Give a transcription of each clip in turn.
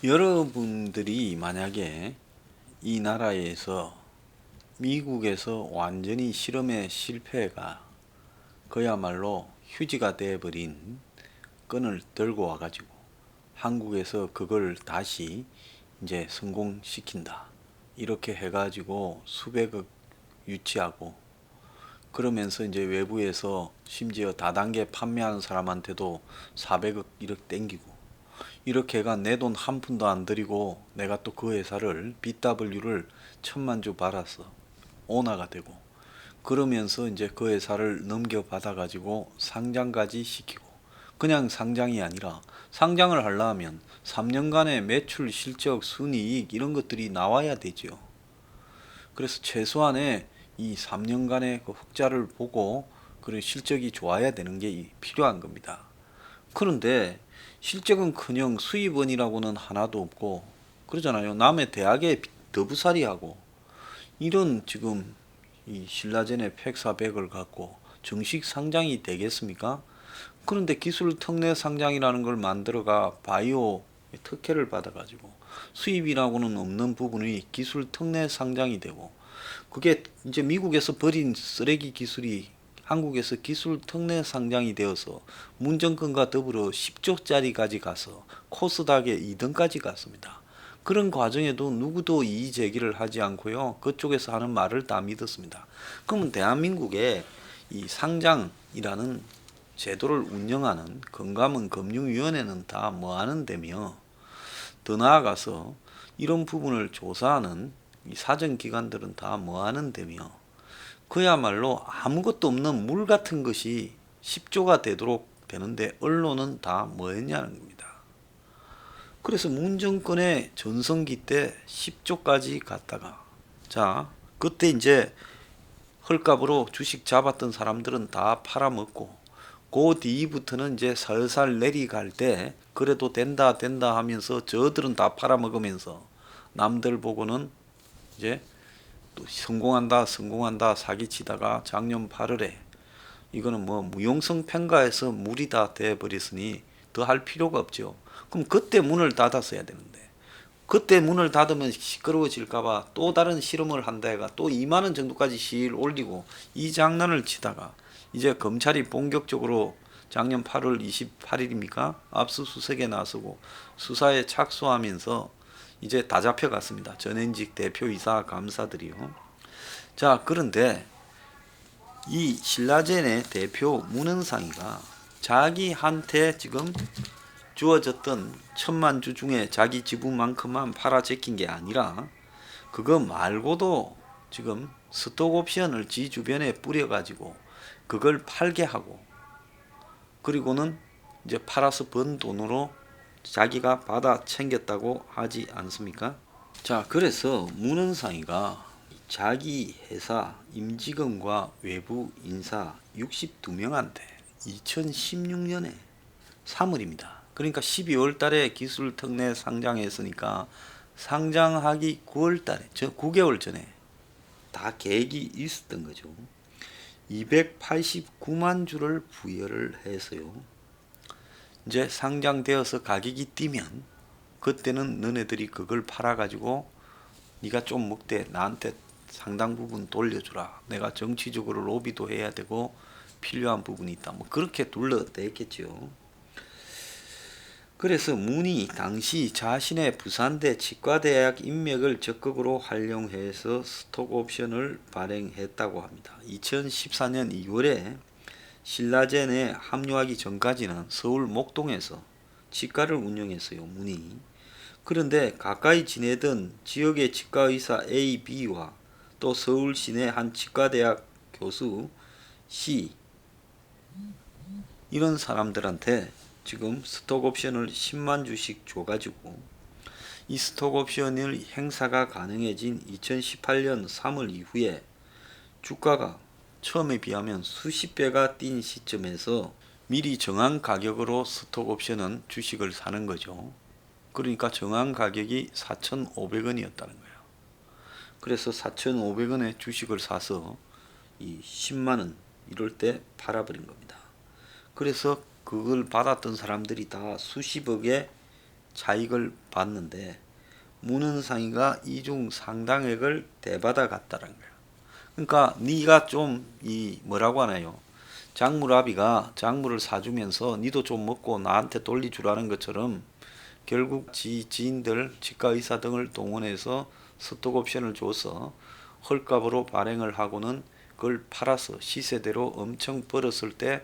여러분들이 만약에 이 나라에서 미국에서 완전히 실험에 실패가 그야말로 휴지가 되어버린 건을 들고 와가지고 한국에서 그걸 다시 이제 성공시킨다. 이렇게 해가지고 수백억 유치하고 그러면서 이제 외부에서 심지어 다단계 판매하는 사람한테도 400억 1억 땡기고 이렇게 해가 내 돈 한 푼도 안 들이고 내가 또 그 회사를 BW를 1000만 주 받았어. 오너가 되고 그러면서 이제 그 회사를 넘겨받아 가지고 상장까지 시키고 그냥 상장이 아니라 상장을 하려면 3년간의 매출, 실적, 순이익 이런 것들이 나와야 되죠. 그래서 최소한의 이 3년간의 그 흑자를 보고 그런 실적이 좋아야 되는 게 필요한 겁니다. 그런데 실적은커녕 수입원이라고는 하나도 없고 그러잖아요. 남의 대학에 더부살이하고 이런 지금 이 신라젠의 팩사백을 갖고 정식 상장이 되겠습니까? 그런데 기술 특례 상장이라는 걸 만들어가 바이오 특혜를 받아가지고 수입이라고는 없는 부분이 기술 특례 상장이 되고 그게 이제 미국에서 버린 쓰레기 기술이 한국에서 기술 특례 상장이 되어서 문정권과 더불어 10조짜리까지 가서 코스닥의 2등까지 갔습니다. 그런 과정에도 누구도 이의 제기를 하지 않고요. 그쪽에서 하는 말을 다 믿었습니다. 그러면 대한민국의 이 상장이라는 제도를 운영하는 금감원 금융위원회는 다 뭐 하는 데며 더 나아가서 이런 부분을 조사하는 이 사정기관들은 다 뭐 하는 데며 그야말로 아무것도 없는 물 같은 것이 10조가 되도록 되는데 언론은 다 뭐 했냐는 겁니다. 그래서 문정권의 전성기 때 10조까지 갔다가 자 그때 이제 헐값으로 주식 잡았던 사람들은 다 팔아먹고 그 뒤부터는 이제 살살 내려갈 때 그래도 된다 하면서 저들은 다 팔아먹으면서 남들 보고는 이제 또 성공한다 사기치다가 작년 8월에 이거는 뭐 무용성 평가에서 물이 다 돼버렸으니 더 할 필요가 없죠. 그럼 그때 문을 닫았어야 되는데 그때 문을 닫으면 시끄러워질까봐 또 다른 실험을 한다 해가 또 2만원 정도까지 실 올리고 이 장난을 치다가 이제 검찰이 본격적으로 작년 8월 28일입니까? 압수수색에 나서고 수사에 착수하면서 이제 다 잡혀갔습니다. 전현직 대표이사 감사들이요. 자, 그런데 이 신라젠의 대표 문은상이가 자기한테 지금 주어졌던 1000만 주 중에 자기 지분만큼만 팔아 제낀 게 아니라 그거 말고도 지금 스톡옵션을 지 주변에 뿌려가지고 그걸 팔게 하고 그리고는 이제 팔아서 번 돈으로 자기가 받아 챙겼다고 하지 않습니까? 자, 그래서 문은상이가 자기 회사 임직원과 외부 인사 62명한테 2016년에 3월입니다. 그러니까 12월 달에 기술 특례 상장했으니까 상장하기 9월 달에, 9개월 전에 다 계획이 있었던 거죠. 289만 주를 부여를 해서요. 이제 상장되어서 가격이 뛰면 그때는 너네들이 그걸 팔아가지고 네가 좀 먹되 나한테 상당 부분 돌려주라. 내가 정치적으로 로비도 해야 되고 필요한 부분이 있다. 뭐 그렇게 둘러댔겠죠. 그래서 문이 당시 자신의 부산대 치과대학 인맥을 적극으로 활용해서 스톡옵션을 발행했다고 합니다. 2014년 2월에 신라젠에 합류하기 전까지는 서울 목동에서 치과를 운영했어요. 문이. 그런데 가까이 지내던 지역의 치과의사 A, B와 또 서울 시내 한 치과대학 교수 C 이런 사람들한테 지금 스톡옵션을 10만 주씩 줘가지고 이 스톡옵션을 행사가 가능해진 2018년 3월 이후에 주가가 처음에 비하면 수십 배가 뛴 시점에서 미리 정한 가격으로 스톡옵션은 주식을 사는 거죠. 그러니까 정한 가격이 4,500원이었다는 거예요. 그래서 4,500원에 주식을 사서 이 10만원 이럴 때 팔아버린 겁니다. 그래서 그걸 받았던 사람들이 다 수십억의 차익을 받는데 문은상이가 이 중 상당액을 대받아 갔다는 거야. 그러니까 네가 좀 이 뭐라고 하나요? 장물아비가 작물을 사주면서 니도 좀 먹고 나한테 돌려주라는 것처럼 결국 지인들, 치과의사 등을 동원해서 스톡옵션을 줘서 헐값으로 발행을 하고는 그걸 팔아서 시세대로 엄청 벌었을 때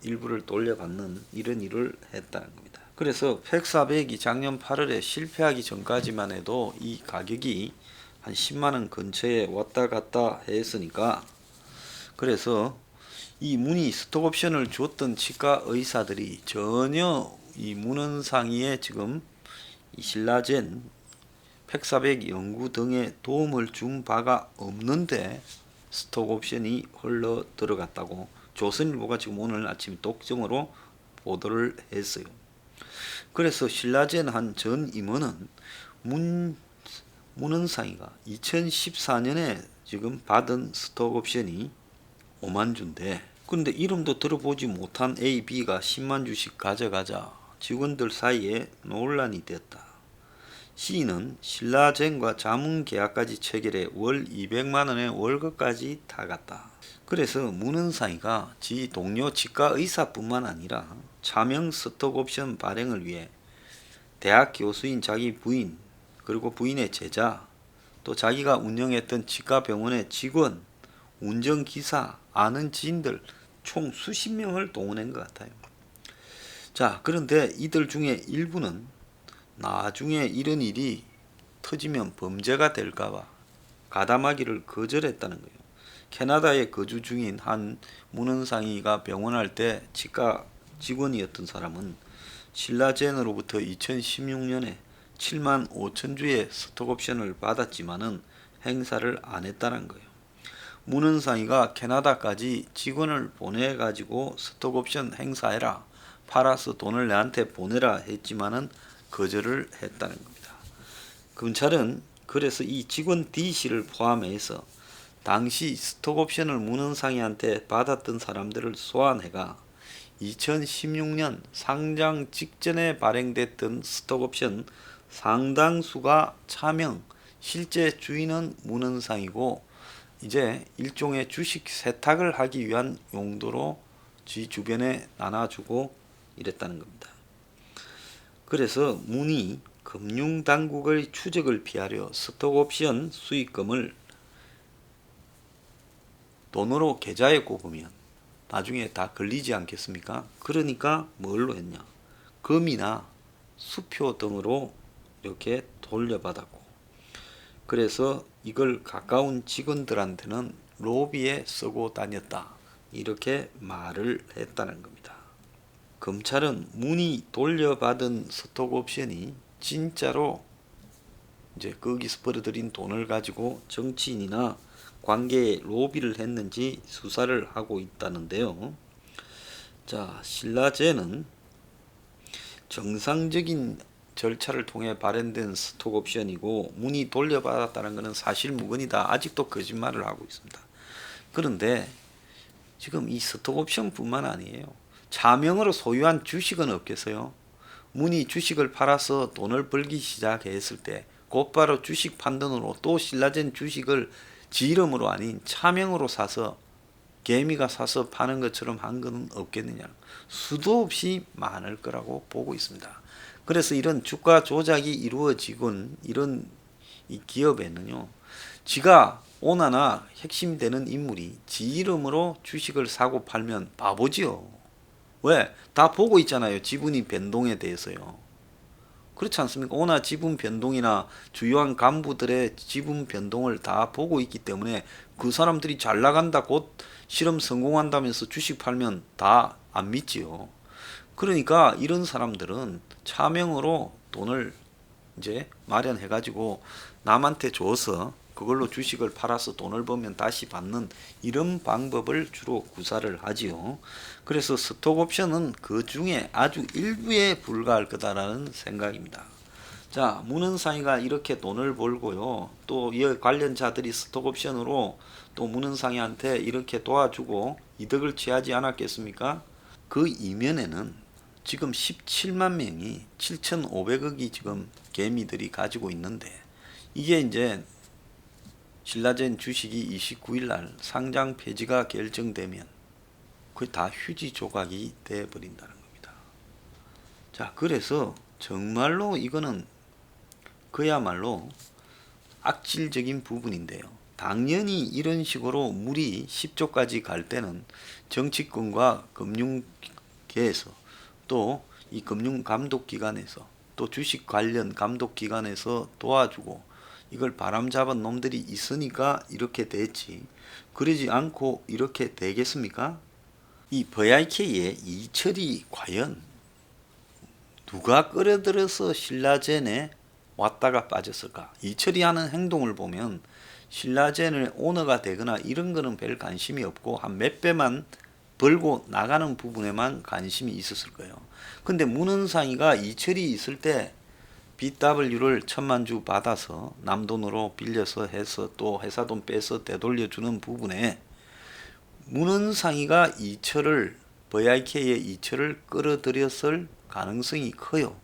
일부를 돌려받는 이런 일을 했다는 겁니다. 그래서 팩400이 작년 8월에 실패하기 전까지만 해도 이 가격이 한 10만원 근처에 왔다 갔다 했으니까, 그래서 이 문의 스톡옵션을 줬던 치과 의사들이 전혀 이 문헌상의에 지금 이 신라젠 팩400 연구 등의 도움을 준 바가 없는데 스톡옵션이 흘러 들어갔다고 조선일보가 지금 오늘 아침 독점으로 보도를 했어요. 그래서 신라젠 한 전 임원은 문헌상의가 2014년에 지금 받은 스톡옵션이 5만 주인데, 근데 이름도 들어보지 못한 A, B가 10만 주씩 가져가자 직원들 사이에 논란이 됐다. C는 신라젠과 자문계약까지 체결해 월 200만원의 월급까지 타갔다. 그래서 문은상이가 지 동료 치과의사뿐만 아니라 차명 스톡옵션 발행을 위해 대학 교수인 자기 부인, 그리고 부인의 제자, 또 자기가 운영했던 치과병원의 직원, 운전기사, 아는 지인들 총 수십 명을 동원한 것 같아요. 자, 그런데 이들 중에 일부는 나중에 이런 일이 터지면 범죄가 될까봐 가담하기를 거절했다는 거예요. 캐나다에 거주 중인 한 문헌상의가 병원할 때 치과 직원이었던 사람은 신라젠으로부터 2016년에 7만 5천 주의 스톡옵션을 받았지만은 행사를 안 했다는 거예요. 문헌상의가 캐나다까지 직원을 보내가지고 스톡옵션 행사해라, 팔아서 돈을 내한테 보내라 했지만은 거절을 했다는 겁니다. 검찰은 그래서 이 직원 D씨를 포함해서 당시 스톡옵션을 문헌상의한테 받았던 사람들을 소환해가 2016년 상장 직전에 발행됐던 스톡옵션 상당수가 차명, 실제 주인은 문헌상이고 이제 일종의 주식 세탁을 하기 위한 용도로 지 주변에 나눠주고 이랬다는 겁니다. 그래서 문이 금융당국의 추적을 피하려 스톡옵션 수익금을 돈으로 계좌에 꼽으면 나중에 다 걸리지 않겠습니까? 그러니까 뭘로 했냐? 금이나 수표 등으로 이렇게 돌려받았고, 그래서 이걸 가까운 직원들한테는 로비에 쓰고 다녔다, 이렇게 말을 했다는 겁니다. 검찰은 문이 돌려받은 스톡옵션이 진짜로 이제 거기서 벌어들인 돈을 가지고 정치인이나 관계에 로비를 했는지 수사를 하고 있다는데요. 자, 신라젠은 정상적인 절차를 통해 발행된 스톡옵션이고 문이 돌려받았다는 것은 사실무근이다, 아직도 거짓말을 하고 있습니다. 그런데 지금 이 스톡옵션뿐만 아니에요. 차명으로 소유한 주식은 없겠어요? 문이 주식을 팔아서 돈을 벌기 시작했을 때 곧바로 주식 판돈으로 또 신라젠 주식을 지 이름으로 아닌 차명으로 사서 개미가 사서 파는 것처럼 한 건 없겠느냐. 수도 없이 많을 거라고 보고 있습니다. 그래서 이런 주가 조작이 이루어지곤 이런 이 기업에는요, 지가 오나나 핵심 되는 인물이 지 이름으로 주식을 사고 팔면 바보지요. 왜? 다 보고 있잖아요. 지분이 변동에 대해서요. 그렇지 않습니까? 오나 지분 변동이나 주요한 간부들의 지분 변동을 다 보고 있기 때문에 그 사람들이 잘 나간다, 곧 실험 성공한다면서 주식 팔면 다 안 믿지요. 그러니까 이런 사람들은 차명으로 돈을 이제 마련해 가지고 남한테 줘서 그걸로 주식을 팔아서 돈을 벌면 다시 받는 이런 방법을 주로 구사를 하지요. 그래서 스톡옵션은 그 중에 아주 일부에 불과할 거다라는 생각입니다. 자, 문헌상의가 이렇게 돈을 벌고요, 또 이 관련자들이 스톡옵션으로 또 문헌상의한테 이렇게 도와주고 이득을 취하지 않았겠습니까? 그 이면에는 지금 17만 명이 7,500억이 지금 개미들이 가지고 있는데 이게 이제 신라젠 주식이 29일 날 상장 폐지가 결정되면 거의 다 휴지 조각이 돼 버린다는 겁니다. 자, 그래서 정말로 이거는 그야말로 악질적인 부분인데요. 당연히 이런 식으로 물이 10조까지 갈 때는 정치권과 금융계에서 또 이 금융감독기관에서 또 주식 관련 감독기관에서 도와주고 이걸 바람잡은 놈들이 있으니까 이렇게 됐지. 그러지 않고 이렇게 되겠습니까? 이 VIK의 이철이 과연 누가 끌어들여서 신라젠에 왔다가 빠졌을까? 이철이 하는 행동을 보면 신라젠의 오너가 되거나 이런 거는 별 관심이 없고 한 몇 배만 벌고 나가는 부분에만 관심이 있었을 거예요. 근데 문헌상이가 이철이 있을 때 BW를 1,000만 주 받아서 남돈으로 빌려서 해서 또 회사 돈 빼서 되돌려주는 부분에 문헌상이가 이철을 VIK의 이철을 끌어들였을 가능성이 커요.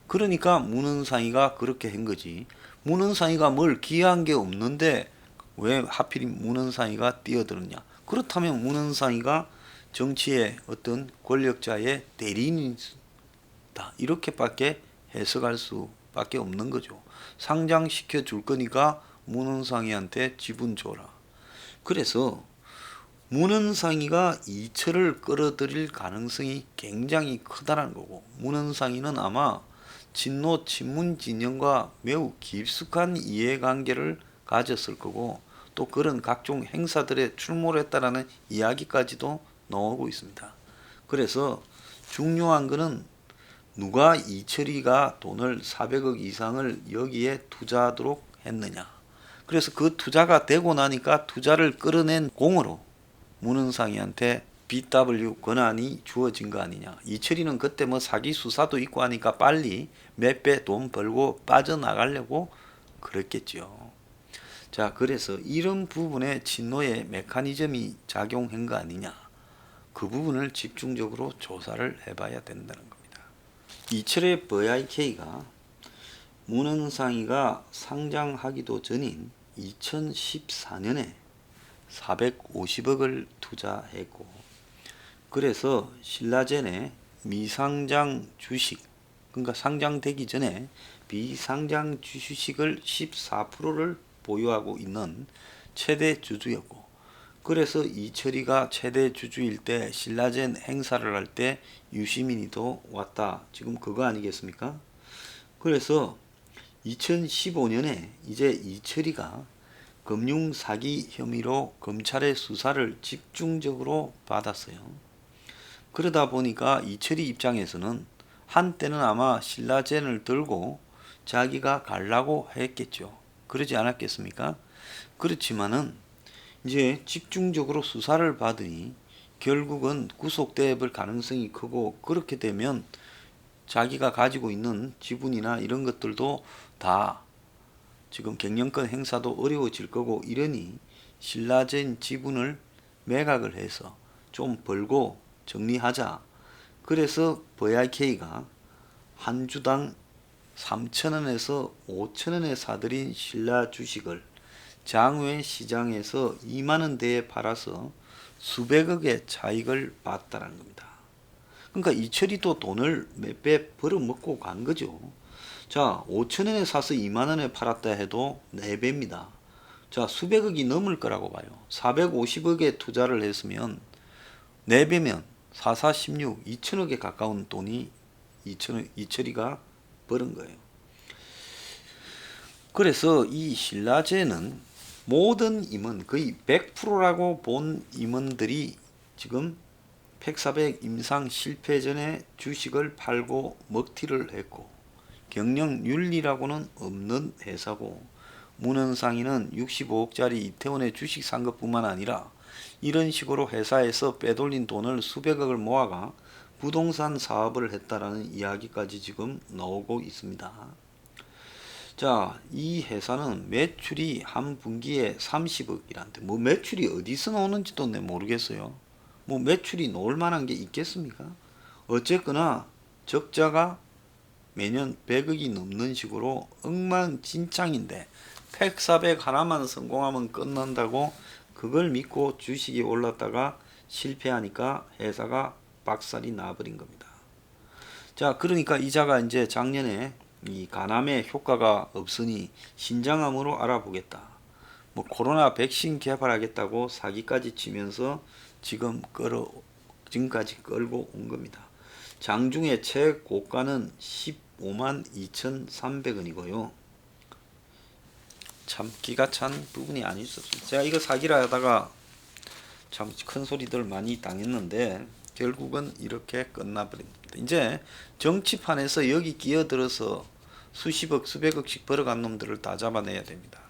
그러니까 문헌상이가 그렇게 한 거지. 문헌상이가 뭘 기여한 게 없는데 왜 하필 문헌상이가 뛰어들었냐. 그렇다면 문헌상이가 정치의 어떤 권력자의 대리인이다. 이렇게밖에 해석할 수밖에 없는 거죠. 상장시켜 줄 거니까 문헌상이한테 지분 줘라. 그래서 문헌상이가 이철을 끌어들일 가능성이 굉장히 크다는 거고 문헌상이는 아마 진노 친문 진영과 매우 깊숙한 이해관계를 가졌을 거고 또 그런 각종 행사들에 출몰했다라는 이야기까지도 나오고 있습니다. 그래서 중요한 거는 누가 이철이가 돈을 400억 이상을 여기에 투자하도록 했느냐. 그래서 그 투자가 되고 나니까 투자를 끌어낸 공으로 문헌상이한테 BW 권한이 주어진 거 아니냐. 이철이는 그때 뭐 사기 수사도 있고 하니까 빨리 몇 배 돈 벌고 빠져나가려고 그랬겠죠. 자, 그래서 이런 부분에 친노의 메커니즘이 작용한 거 아니냐. 그 부분을 집중적으로 조사를 해봐야 된다는 겁니다. 이철의 VIK가 문헌상이가 상장하기도 전인 2014년에 450억을 투자했고 그래서 신라젠의 미상장 주식 그러니까 상장되기 전에 비상장 주식을 14%를 보유하고 있는 최대 주주였고 그래서 이철이가 최대 주주일 때 신라젠 행사를 할 때 유시민이도 왔다. 지금 그거 아니겠습니까? 그래서 2015년에 이제 이철이가 금융사기 혐의로 검찰의 수사를 집중적으로 받았어요. 그러다 보니까 이철이 입장에서는 한때는 아마 신라젠을 들고 자기가 가려고 했겠죠. 그러지 않았겠습니까? 그렇지만은 이제 집중적으로 수사를 받으니 결국은 구속돼 볼 가능성이 크고 그렇게 되면 자기가 가지고 있는 지분이나 이런 것들도 다 지금 경영권 행사도 어려워질 거고 이러니 신라젠 지분을 매각을 해서 좀 벌고 정리하자. 그래서 VIK가 한 주당 3,000원에서 5,000원에 사들인 신라 주식을 장외 시장에서 2만원대에 팔아서 수백억의 차익을 봤다는 겁니다. 그러니까 이철이도 돈을 몇 배 벌어먹고 간 거죠. 자, 5,000원에 사서 2만원에 팔았다 해도 4배입니다. 자, 수백억이 넘을 거라고 봐요. 450억에 투자를 했으면 4배면 4, 4, 16, 2천억에 가까운 돈이 이철이가 벌은 거예요. 그래서 이 신라젠은 모든 임원 거의 100%라고 본 임원들이 지금 팩사백 임상 실패 전에 주식을 팔고 먹튀를 했고 경영윤리라고는 없는 회사고 문헌상이는 65억짜리 이태원의 주식 산 것뿐만 아니라 이런 식으로 회사에서 빼돌린 돈을 수백억을 모아가 부동산 사업을 했다라는 이야기까지 지금 나오고 있습니다. 자, 이 회사는 매출이 한 분기에 30억이란데 뭐 매출이 어디서 나오는지도 모르겠어요. 뭐 매출이 나올 만한 게 있겠습니까? 어쨌거나 적자가 매년 100억이 넘는 식으로 엉망진창인데 팩400 하나만 성공하면 끝난다고 그걸 믿고 주식이 올랐다가 실패하니까 회사가 박살이 나버린 겁니다. 자, 그러니까 이자가 이제 작년에 이 간암에 효과가 없으니 신장암으로 알아보겠다. 뭐 코로나 백신 개발하겠다고 사기까지 치면서 지금까지 끌고 온 겁니다. 장중에 최고가는 15만 2,300원이고요. 참 기가 찬 부분이 아닐 수 없습니다. 제가 이거 사기라 하다가 참 큰 소리들 많이 당했는데 결국은 이렇게 끝나버립니다. 이제 정치판에서 여기 끼어들어서 수십억 수백억씩 벌어간 놈들을 다 잡아내야 됩니다.